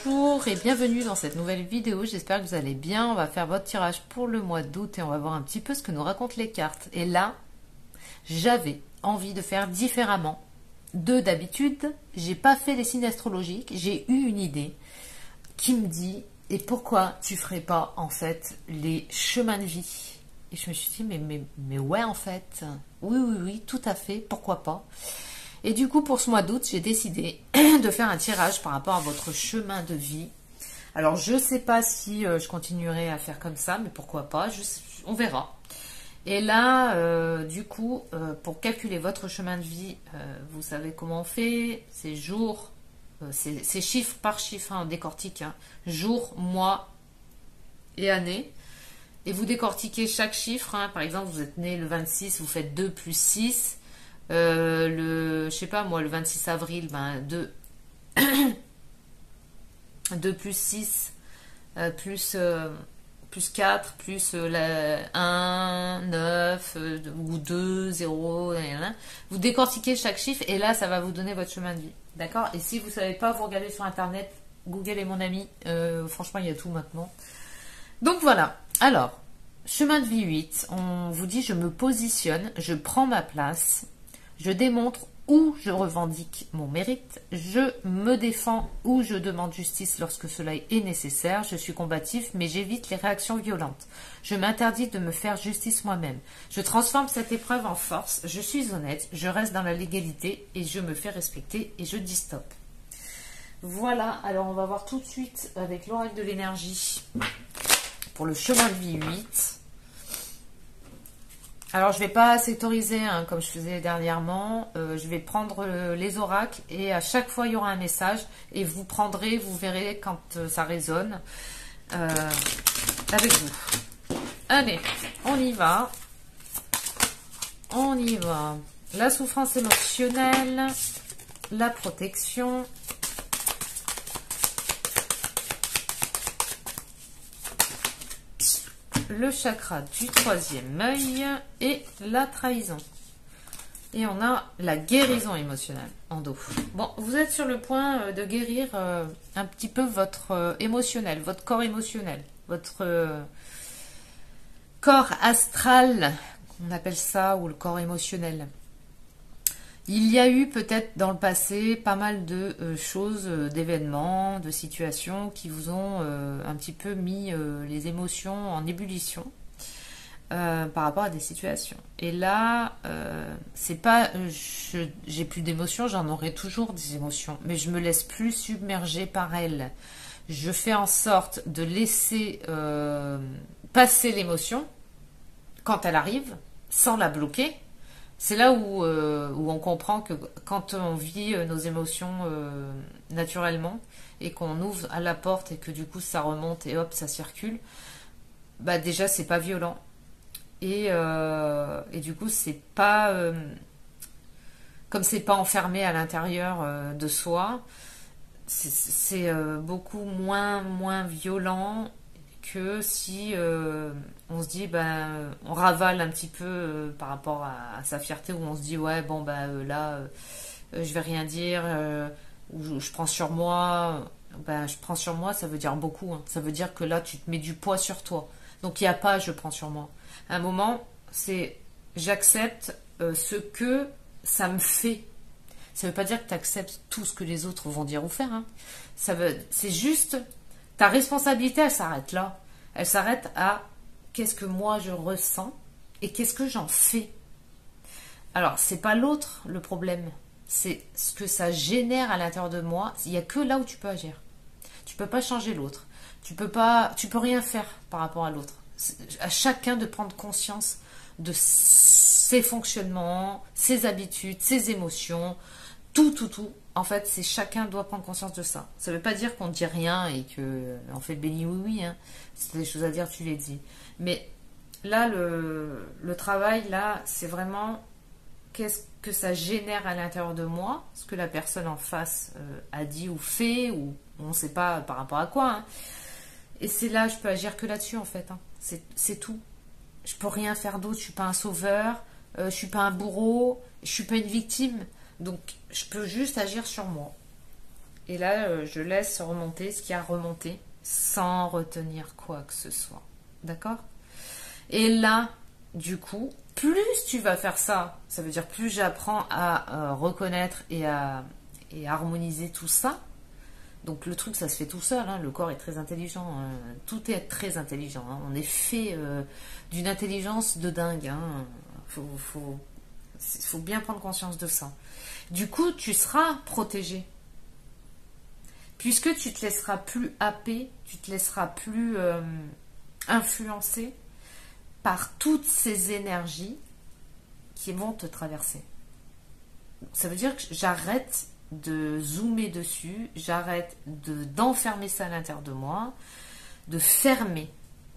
Bonjour et bienvenue dans cette nouvelle vidéo, j'espère que vous allez bien. On va faire votre tirage pour le mois d'août et on va voir un petit peu ce que nous racontent les cartes. Et là, j'avais envie de faire différemment de d'habitude. J'ai pas fait les signes astrologiques, j'ai eu une idée qui me dit, et pourquoi tu ferais pas en fait les chemins de vie? Et je me suis dit, mais ouais en fait, oui, tout à fait, pourquoi pas? Et du coup, pour ce mois d'août, j'ai décidé de faire un tirage par rapport à votre chemin de vie. Alors, je ne sais pas si je continuerai à faire comme ça, mais pourquoi pas, on verra. Et là, du coup, pour calculer votre chemin de vie, vous savez comment on fait. C'est jour, c'est chiffre par chiffre, hein, on décortique. Hein, jour, mois et année. Et vous décortiquez chaque chiffre. Hein, par exemple, vous êtes né le 26, vous faites 2 plus 6. Je sais pas moi, le 26 avril, 2 plus 6 plus 4 plus 1, 9 ou 2, 0, vous décortiquez chaque chiffre et là ça va vous donner votre chemin de vie, d'accord? Et si vous savez pas, vous regardez sur internet, Google est mon ami, franchement il y a tout maintenant. Donc voilà, alors chemin de vie 8, on vous dit je me positionne, je prends ma place, je démontre où je revendique mon mérite, je me défends ou je demande justice lorsque cela est nécessaire, je suis combatif mais j'évite les réactions violentes, je m'interdis de me faire justice moi-même, je transforme cette épreuve en force, je suis honnête, je reste dans la légalité et je me fais respecter et je dis stop. Voilà, alors on va voir tout de suite avec l'oracle de l'énergie pour le chemin de vie 8. Alors, je ne vais pas sectoriser hein, comme je faisais dernièrement. Je vais prendre les oracles et à chaque fois, il y aura un message. Et vous prendrez, vous verrez quand ça résonne avec vous. Allez, on y va. On y va. La souffrance émotionnelle, la protection. Le chakra du troisième œil et la trahison. Et on a la guérison émotionnelle en dos. Bon, vous êtes sur le point de guérir un petit peu votre émotionnel, votre corps émotionnel, votre corps astral, on appelle ça, ou le corps émotionnel. Il y a eu peut-être dans le passé pas mal de choses, d'événements, de situations qui vous ont un petit peu mis les émotions en ébullition par rapport à des situations. Et là, c'est pas j'ai plus d'émotions, j'en aurai toujours des émotions, mais je me laisse plus submerger par elles. Je fais en sorte de laisser passer l'émotion quand elle arrive, sans la bloquer. C'est là où on comprend que quand on vit nos émotions naturellement et qu'on ouvre à la porte et que du coup ça remonte et hop ça circule, bah déjà c'est pas violent et du coup c'est pas comme c'est pas enfermé à l'intérieur de soi, c'est beaucoup moins violent que si on se dit on ravale un petit peu par rapport à sa fierté, où on se dit ouais bon là je vais rien dire, ou je prends sur moi. Je prends sur moi, ça veut dire beaucoup hein. Ça veut dire que là tu te mets du poids sur toi, donc il n'y a pas je prends sur moi. À un moment c'est j'accepte ce que ça me fait. Ça veut pas dire que tu acceptes tout ce que les autres vont dire ou faire hein. C'est juste ta responsabilité, elle s'arrête là. Elle s'arrête à qu'est-ce que moi je ressens et qu'est-ce que j'en fais. Alors, c'est pas l'autre le problème, c'est ce que ça génère à l'intérieur de moi. Il n'y a que là où tu peux agir. Tu peux pas changer l'autre. Tu peux rien faire par rapport à l'autre. C'est à chacun de prendre conscience de ses fonctionnements, ses habitudes, ses émotions, tout. En fait, c'est chacun doit prendre conscience de ça. Ça ne veut pas dire qu'on ne dit rien et qu'on fait le béni oui. Hein. Si tu as des choses à dire, tu les dis. Mais là, le travail, là, c'est vraiment qu'est-ce que ça génère à l'intérieur de moi, ce que la personne en face a dit ou fait, ou on ne sait pas par rapport à quoi. Hein. Et c'est là, je peux agir que là-dessus, en fait. Hein. C'est tout. Je peux rien faire d'autre. Je ne suis pas un sauveur, je ne suis pas un bourreau, je ne suis pas une victime. Donc, je peux juste agir sur moi. Et là, je laisse remonter ce qui a remonté sans retenir quoi que ce soit. D'accord? Et là, du coup, plus tu vas faire ça, ça veut dire plus j'apprends à reconnaître et à harmoniser tout ça. Donc le truc, ça se fait tout seul, hein. Le corps est très intelligent, hein. Tout est très intelligent, hein. On est fait d'une intelligence de dingue, hein. Faut bien prendre conscience de ça. Du coup, tu seras protégé. Puisque tu te laisseras plus happer, tu te laisseras plus influencer par toutes ces énergies qui vont te traverser. Ça veut dire que j'arrête de zoomer dessus, j'arrête d'enfermer ça à l'intérieur de moi, de fermer.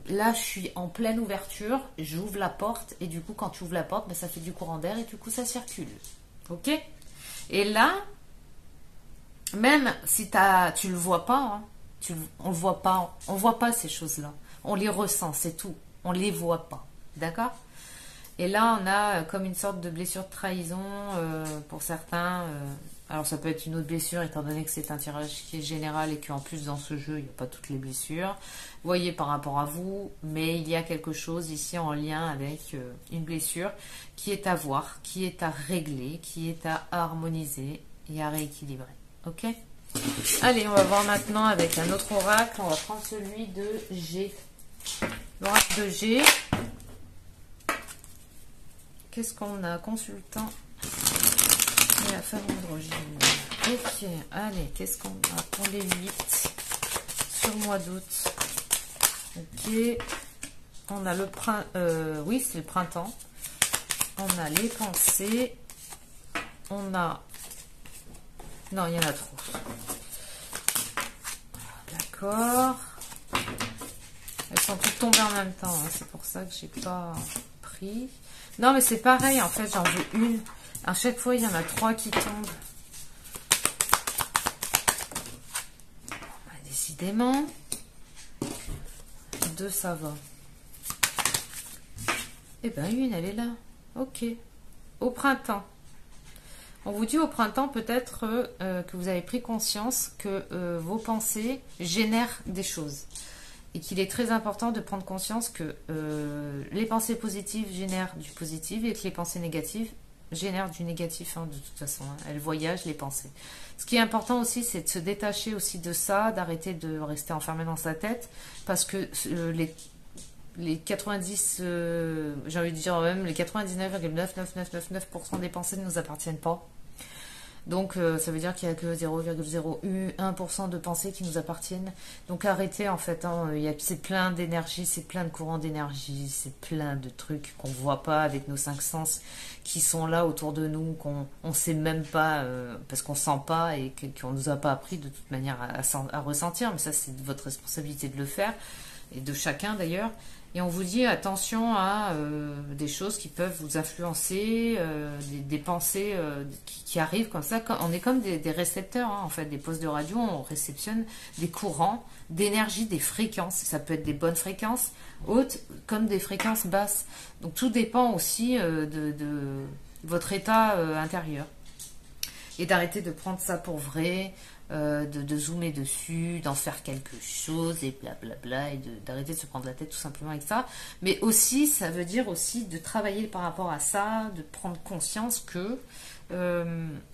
Là, je suis en pleine ouverture, j'ouvre la porte, et du coup, quand tu ouvres la porte, ben, ça fait du courant d'air, et du coup, ça circule. Ok? Et là, même si tu le vois pas, hein, on voit pas ces choses-là. On les ressent, c'est tout. On les voit pas. D'accord? Et là, on a comme une sorte de blessure de trahison pour certains. Alors, ça peut être une autre blessure, étant donné que c'est un tirage qui est général et qu'en plus, dans ce jeu, il n'y a pas toutes les blessures. Vous voyez par rapport à vous, mais il y a quelque chose ici en lien avec une blessure qui est à voir, qui est à régler, qui est à harmoniser et à rééquilibrer. Ok? Allez, on va voir maintenant avec un autre oracle. On va prendre celui de G. L'oracle de G. Qu'est-ce qu'on a? Consultant et la femme androgyne. Ok, allez, qu'est-ce qu'on a pour les 8 sur le mois d'août? Ok, on a le printemps. Oui, c'est le printemps. On a les pensées. On a... Non, il y en a trop. D'accord. Elles sont toutes tombées en même temps. Hein. C'est pour ça que j'ai pas pris. Non, mais c'est pareil. En fait, j'en veux une. À chaque fois, il y en a 3 qui tombent. Bah, décidément. 2, ça va. Eh ben, une, elle est là. Ok. Au printemps. On vous dit au printemps peut-être que vous avez pris conscience que vos pensées génèrent des choses. Et qu'il est très important de prendre conscience que les pensées positives génèrent du positif et que les pensées négatives génèrent du négatif. Hein, de toute façon, hein. Elles voyagent, les pensées. Ce qui est important aussi, c'est de se détacher aussi de ça, d'arrêter de rester enfermé dans sa tête. Parce que les 90, j'ai envie de dire même les 99,99999% des pensées ne nous appartiennent pas. Donc ça veut dire qu'il n'y a que 0,01% de pensées qui nous appartiennent. Donc arrêtez en fait, hein, c'est plein d'énergie, c'est plein de courants d'énergie, c'est plein de trucs qu'on ne voit pas avec nos 5 sens qui sont là autour de nous, qu'on ne sait même pas, parce qu'on ne sent pas et qu'on ne nous a pas appris de toute manière à ressentir. Mais ça c'est de votre responsabilité de le faire, et de chacun d'ailleurs. Et on vous dit attention à des choses qui peuvent vous influencer, des pensées qui arrivent comme ça. On est comme des récepteurs, hein, en fait, des postes de radio. On réceptionne des courants d'énergie, des fréquences. Ça peut être des bonnes fréquences hautes comme des fréquences basses. Donc tout dépend aussi de votre état intérieur. Et d'arrêter de prendre ça pour vrai, de zoomer dessus, d'en faire quelque chose, et blablabla, et d'arrêter de se prendre la tête tout simplement avec ça. Mais aussi, ça veut dire aussi de travailler par rapport à ça, de prendre conscience que,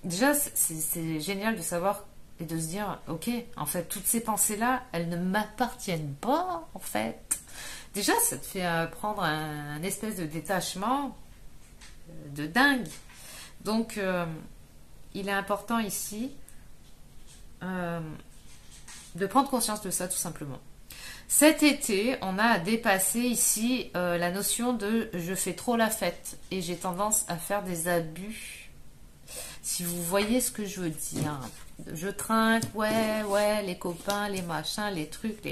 déjà, c'est génial de savoir et de se dire, ok, en fait, toutes ces pensées-là, elles ne m'appartiennent pas, en fait. Déjà, ça te fait prendre un espèce de détachement de dingue. Donc, il est important ici de prendre conscience de ça tout simplement. Cet été, on a dépassé ici la notion de je fais trop la fête et j'ai tendance à faire des abus. Si vous voyez ce que je veux dire, je trinque, ouais, les copains, les machins, les trucs,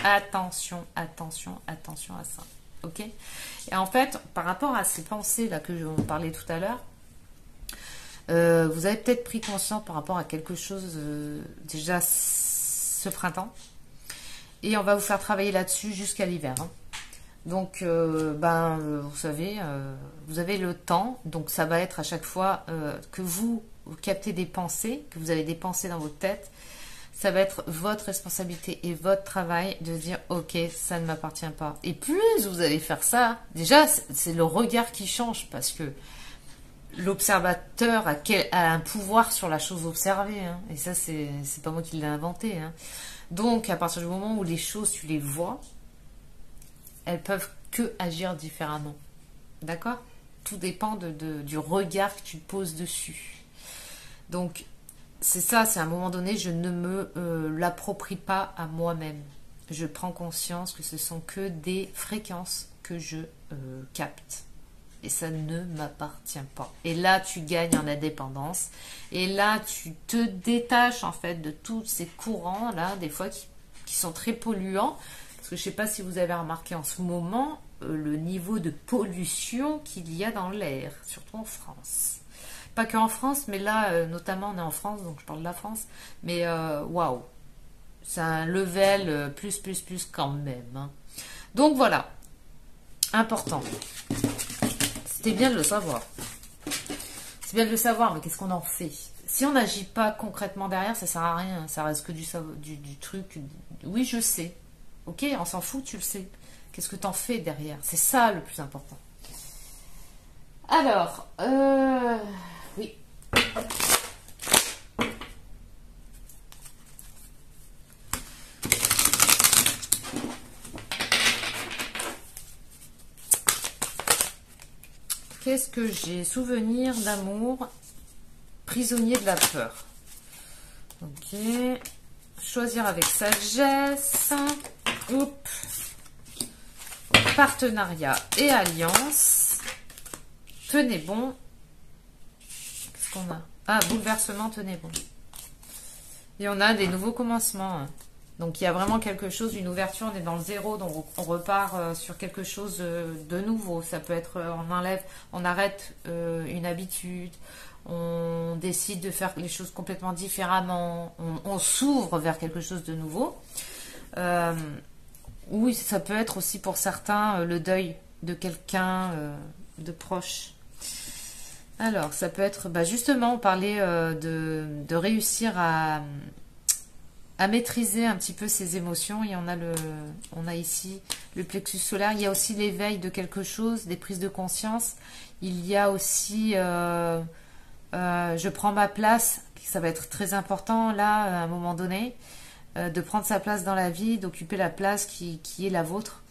attention à ça. Ok? Et en fait, par rapport à ces pensées là que je vous parlais tout à l'heure, vous avez peut-être pris conscience par rapport à quelque chose déjà ce printemps, et on va vous faire travailler là-dessus jusqu'à l'hiver. Hein. Donc, vous savez, vous avez le temps, donc ça va être à chaque fois que vous captez des pensées, que vous avez des pensées dans votre tête, ça va être votre responsabilité et votre travail de dire ok, ça ne m'appartient pas. Et plus vous allez faire ça, déjà c'est le regard qui change parce que l'observateur a un pouvoir sur la chose observée, hein. Et ça c'est pas moi qui l'ai inventé, hein. Donc à partir du moment où les choses tu les vois, elles peuvent que agir différemment, d'accord? Tout dépend du regard que tu poses dessus. Donc c'est ça, c'est à un moment donné, je ne me l'approprie pas à moi-même. Je prends conscience que ce sont que des fréquences que je capte. Et ça ne m'appartient pas. Et là, tu gagnes en indépendance. Et là, tu te détaches, en fait, de tous ces courants, là, des fois, qui sont très polluants. Parce que je ne sais pas si vous avez remarqué en ce moment, le niveau de pollution qu'il y a dans l'air, surtout en France. Pas qu'en France, mais là, notamment, on est en France, donc je parle de la France. Mais, waouh, c'est un level plus quand même, hein. Donc, voilà. Important. C'est bien de le savoir. C'est bien de le savoir, mais qu'est-ce qu'on en fait? Si on n'agit pas concrètement derrière, ça sert à rien. Ça reste que du truc. Oui, je sais. Ok, on s'en fout, tu le sais. Qu'est-ce que t'en fais derrière? C'est ça le plus important. Alors, oui. Qu'est-ce que j'ai? Souvenir d'amour, prisonnier de la peur. Ok. Choisir avec sagesse. Oups. Partenariat et alliance. Tenez bon. Qu'est-ce qu'on a? Ah, bouleversement, tenez bon. Et on a des nouveaux commencements, hein. Donc il y a vraiment quelque chose, une ouverture, on est dans le zéro, donc on repart sur quelque chose de nouveau. Ça peut être, on arrête une habitude, on décide de faire les choses complètement différemment, on s'ouvre vers quelque chose de nouveau. Oui, ça peut être aussi pour certains le deuil de quelqu'un de proche. Alors, ça peut être, justement, on parlait de réussir à maîtriser un petit peu ses émotions. Et on a ici le plexus solaire. Il y a aussi l'éveil de quelque chose, des prises de conscience. Il y a aussi je prends ma place, ça va être très important là à un moment donné, de prendre sa place dans la vie, d'occuper la place qui est la vôtre,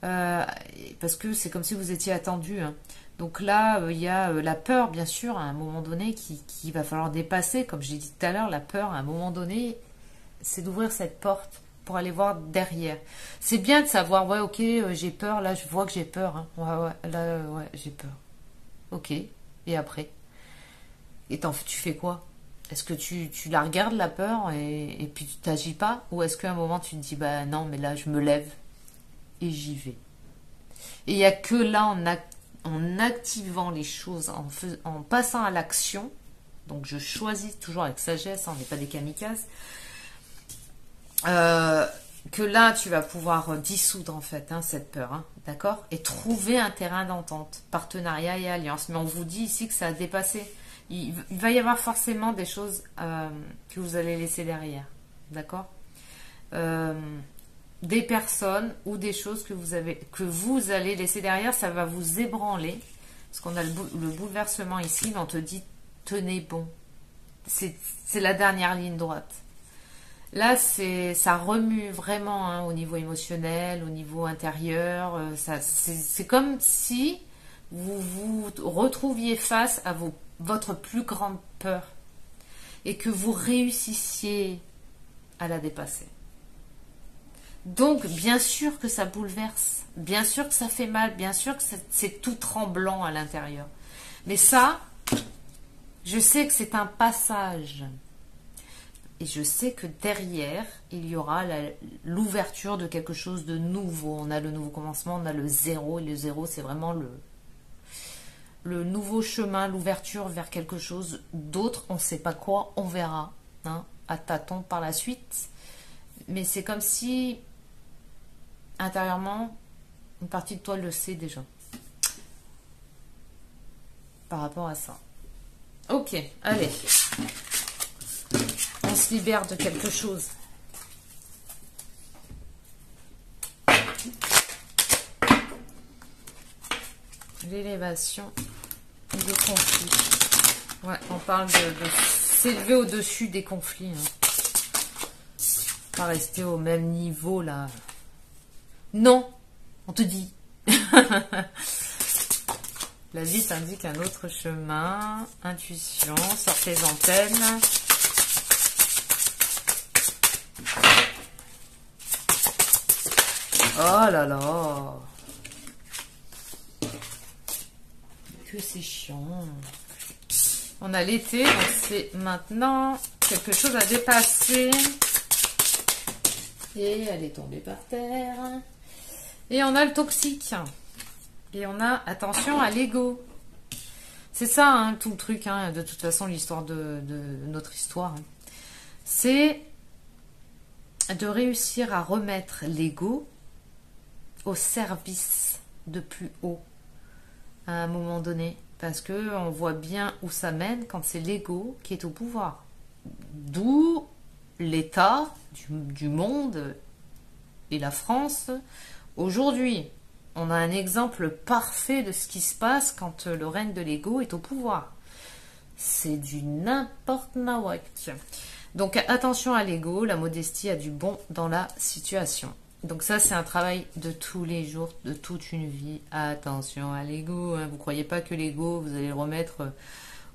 parce que c'est comme si vous étiez attendu, hein. Donc là, il y a la peur, bien sûr, à un moment donné, qui va falloir dépasser. Comme j'ai dit tout à l'heure, la peur, à un moment donné, c'est d'ouvrir cette porte pour aller voir derrière. C'est bien de savoir, ouais, ok, j'ai peur, là, je vois que j'ai peur, hein. Ouais, là, ouais, j'ai peur. Ok, et après? Et tu fais quoi? Est-ce que tu la regardes, la peur, et puis tu t'agis pas? Ou est-ce qu'à un moment, tu te dis, bah non, mais là, je me lève et j'y vais? Et il n'y a que là, en activant les choses, en passant à l'action, donc je choisis toujours avec sagesse, hein, on n'est pas des kamikazes, que là tu vas pouvoir dissoudre en fait, hein, cette peur, hein, d'accord, et trouver un terrain d'entente, partenariat et alliance. Mais on vous dit ici que ça a dépassé. Il va y avoir forcément des choses que vous allez laisser derrière, d'accord, des personnes ou des choses que vous allez laisser derrière. Ça va vous ébranler parce qu'on a le bouleversement ici, mais on te dit tenez bon, c'est la dernière ligne droite. Là, ça remue vraiment, hein, au niveau émotionnel, au niveau intérieur. C'est comme si vous vous retrouviez face à votre plus grande peur et que vous réussissiez à la dépasser. Donc, bien sûr que ça bouleverse, bien sûr que ça fait mal, bien sûr que c'est tout tremblant à l'intérieur. Mais ça, je sais que c'est un passage. Et je sais que derrière, il y aura l'ouverture de quelque chose de nouveau. On a le nouveau commencement, on a le zéro. Et le zéro, c'est vraiment le nouveau chemin, l'ouverture vers quelque chose d'autre. On ne sait pas quoi, on verra, hein, à tâtons par la suite. Mais c'est comme si, intérieurement, une partie de toi le sait déjà. Par rapport à ça. Ok, allez. On se libère de quelque chose. L'élévation des conflits. Ouais, on parle de s'élever au-dessus des conflits. Hein. Pas rester au même niveau, là. Non, on te dit. La vie t'indique un autre chemin. Intuition, sors tes antennes. Oh là là. Que c'est chiant. On a l'été, donc c'est maintenant quelque chose à dépasser. Et elle est tombée par terre. Et on a le toxique. Et on a attention à l'ego. C'est ça, hein, tout le truc, hein, de toute façon, l'histoire de notre histoire. Hein. C'est de réussir à remettre l'ego au service de plus haut à un moment donné. Parce qu'on voit bien où ça mène quand c'est l'ego qui est au pouvoir. D'où l'état du monde et la France aujourd'hui. On a un exemple parfait de ce qui se passe quand le règne de l'ego est au pouvoir. C'est du n'importe nawak. Donc attention à l'ego, la modestie a du bon dans la situation. Donc ça, c'est un travail de tous les jours, de toute une vie. Attention à l'ego. Hein. Vous ne croyez pas que l'ego, vous allez le remettre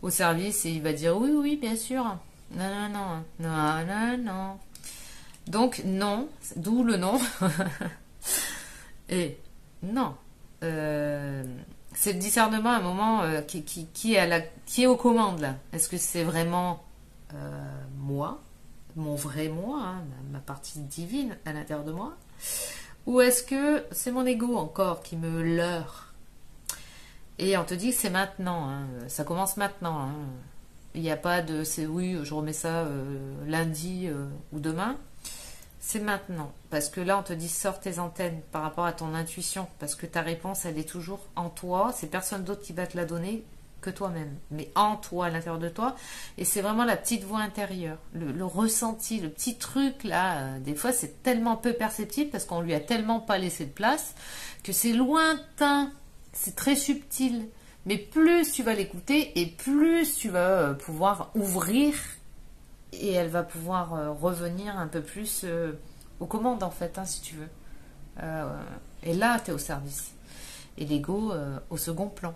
au service et il va dire oui, oui, bien sûr. Non, non, non, non, non, non. Donc non, d'où le non. Et non. C'est le discernement à un moment qui est aux commandes là. Est-ce que c'est vraiment moi, mon vrai moi, hein, ma partie divine à l'intérieur de moi, ou est-ce que c'est mon ego encore qui me leurre? Et on te dit que c'est maintenant, hein, ça commence maintenant. Hein. Il n'y a pas de c'est oui, je remets ça lundi ou demain. C'est maintenant. Parce que là, on te dit sors tes antennes par rapport à ton intuition. Parce que ta réponse, elle est toujours en toi. C'est personne d'autre qui va te la donner que toi-même. Mais en toi, à l'intérieur de toi. Et c'est vraiment la petite voix intérieure. Le ressenti, le petit truc là. Des fois, c'est tellement peu perceptible parce qu'on lui a tellement pas laissé de place que c'est lointain. C'est très subtil. Mais plus tu vas l'écouter et plus tu vas pouvoir ouvrir et elle va pouvoir revenir un peu plus aux commandes en fait, hein, si tu veux. Et là, tu es au service. Et l'ego au second plan.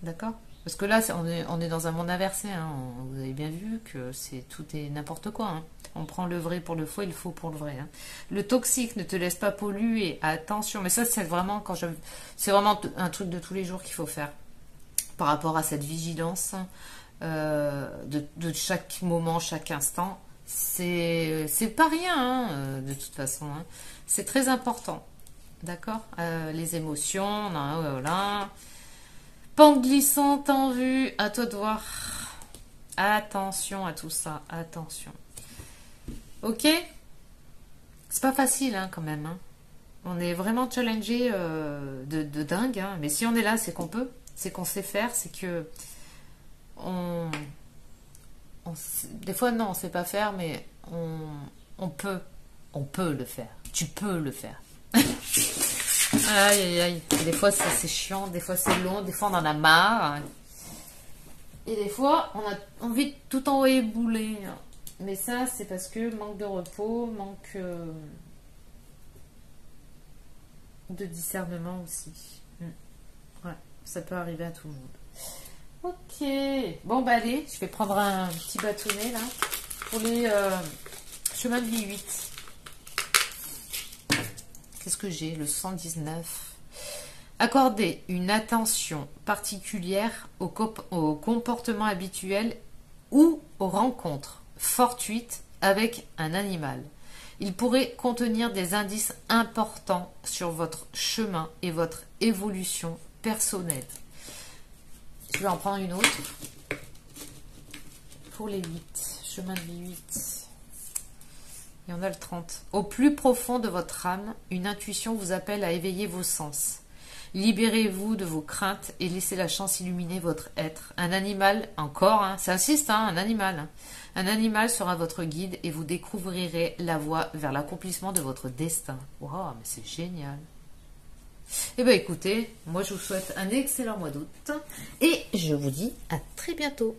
D'accord? Parce que là, on est dans un monde inversé. Hein. Vous avez bien vu que tout est n'importe quoi. Hein. On prend le vrai pour le faux et le faux pour le vrai. Hein. Le toxique ne te laisse pas polluer. Attention. Mais ça, c'est vraiment c'est vraiment un truc de tous les jours qu'il faut faire. Par rapport à cette vigilance de chaque moment, chaque instant. C'est pas rien, hein, de toute façon. Hein. C'est très important. D'accord? Les émotions, voilà. Pente glissante en vue, à toi de voir. Attention à tout ça, attention. Ok? C'est pas facile, hein, quand même. Hein. On est vraiment challengé de dingue, hein. Mais si on est là, c'est qu'on peut, c'est qu'on sait faire, c'est que des fois, non, on ne sait pas faire, mais on peut le faire. Tu peux le faire. Aïe, aïe, aïe. Des fois, c'est chiant, des fois, c'est long, des fois, on en a marre. Et des fois, on a envie de tout envoyer bouler. Mais ça, c'est parce que manque de repos, manque de discernement aussi. Ouais, ça peut arriver à tout le monde. Ok, bon bah allez, je vais prendre un petit bâtonnet là pour les chemins de vie 8. Qu'est-ce que j'ai? Le 119. Accordez une attention particulière au comportement habituel ou aux rencontres fortuites avec un animal. Il pourrait contenir des indices importants sur votre chemin et votre évolution personnelle. Je vais en prendre une autre. Pour les 8. Chemin de vie 8. Et on a le 30. Au plus profond de votre âme, une intuition vous appelle à éveiller vos sens. Libérez-vous de vos craintes et laissez la chance illuminer votre être. Un animal, encore, hein, ça insiste, hein, un animal. Hein. Un animal sera votre guide et vous découvrirez la voie vers l'accomplissement de votre destin. Waouh, mais c'est génial. Eh bien écoutez, moi je vous souhaite un excellent mois d'août et je vous dis à très bientôt.